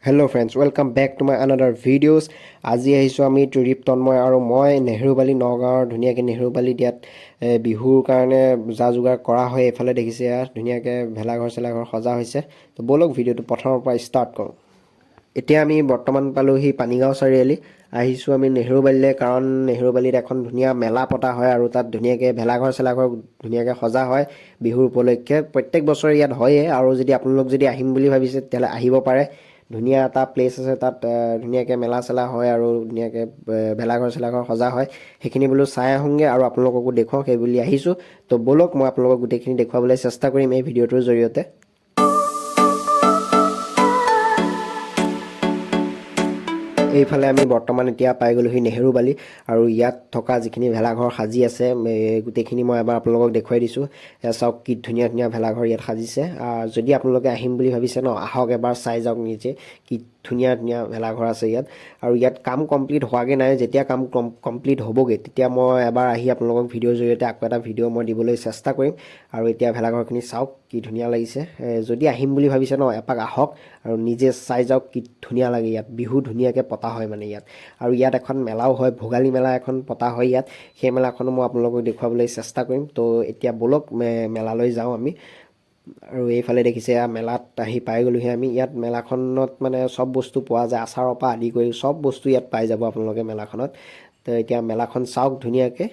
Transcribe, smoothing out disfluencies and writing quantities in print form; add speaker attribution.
Speaker 1: Hello friends, welcome back to my another videos. আজি আহিছো আমি ট্ৰিপ তন্ময় আৰু মই নেহৰুবালি নগাঁৱৰ ধুনীয়াকৈ নেহৰুবালি দিয়াত বিহুৰ কাৰণে যা যোগাৰ কৰা হয় এফালে দেখিছে ধুনীয়াকৈ ভেলাঘৰ চেলাঘৰ সজা হৈছে তো বলক ভিডিঅ'টো প্ৰথমৰ পৰা ষ্টাৰ্ট কৰোঁ এতিয়া আমি বৰ্তমান পালোহি পানীগাঁও চাৰিআলি আহিছো আমি নেহৰুবালিলৈ কাৰণ নেহৰুবালিত এখন ধুনীয়া মেলা পতা হয় আৰু তাত ধুনীয়াকৈ ভেলাঘৰ চেলাঘৰ ধুনীয়াকৈ সজা হয় বিহুৰ উপলক্ষে প্ৰত্যেক বছৰে ইয়াত হয়ে আৰু যদি আপোনালোক যদি আহিম বুলি ভাবিছে তেতিয়াহ'লে আহিব পাৰে ধুনীয়া এটা প্লেচ আছে তাত ধুনীয়াকৈ মেলা চেলা হয় আৰু ধুনীয়াকৈ ভেলাঘৰ চেলাঘৰ সজা হয় সেইখিনি বোলো চাই আহোঁগৈ আৰু আপোনালোককো দেখুৱাওক সেই বুলি আহিছোঁ তো বলক মই আপোনালোকক গোটেইখিনি দেখুৱাবলৈ চেষ্টা কৰিম এই ভিডিঅ'টোৰ জৰিয়তে এইফালে আমি বৰ্তমান এতিয়া পাই গ'লোহি নেহৰুবালি আৰু ইয়াত থকা যিখিনি ভেলাঘৰ সাজি আছে গোটেইখিনি মই এবাৰ আপোনালোকক দেখুৱাই দিছোঁ চাওক কি ধুনীয়া ধুনীয়া ভেলাঘৰ ইয়াত সাজিছে যদি আপোনালোকে আহিম বুলি ভাবিছে ন আহক এবাৰ চাই যাওক নিজে কি ধুনীয়া ধুনীয়া ভেলাঘৰ আছে ইয়াত আৰু ইয়াত কাম কমপ্লিট হোৱাগৈ নাই যেতিয়া কাম কমপ্লিট হ'বগৈ তেতিয়া মই এবাৰ আহি আপোনালোকক ভিডিঅ'ৰ জৰিয়তে আকৌ এটা ভিডিঅ' মই দিবলৈ চেষ্টা কৰিম আৰু এতিয়া ভেলাঘৰখিনি চাওক কি ধুনীয়া লাগিছে যদি আহিম বুলি ভাবিছে ন এপাক আহক আৰু নিজে চাই যাওক কি ধুনীয়া লাগে ইয়াত বিহু ধুনীয়াকৈ পতা হয় মানে ইয়াত আৰু ইয়াত এখন মেলাও হয় ভোগালী মেলা এখন পতা হয় ইয়াত সেই মেলাখনো মই আপোনালোকক দেখুৱাবলৈ চেষ্টা কৰিম তো এতিয়া বলক মেলালৈ যাওঁ আমি আৰু এইফালে দেখিছে মেলাত আহি পাই গ'লোহি আমি ইয়াত মেলাখনত মানে চব বস্তু পোৱা যায় আচাৰৰ পৰা আদি কৰি চব বস্তু ইয়াত পাই যাব আপোনালোকে মেলাখনত তো এতিয়া মেলাখন চাওক ধুনীয়াকৈ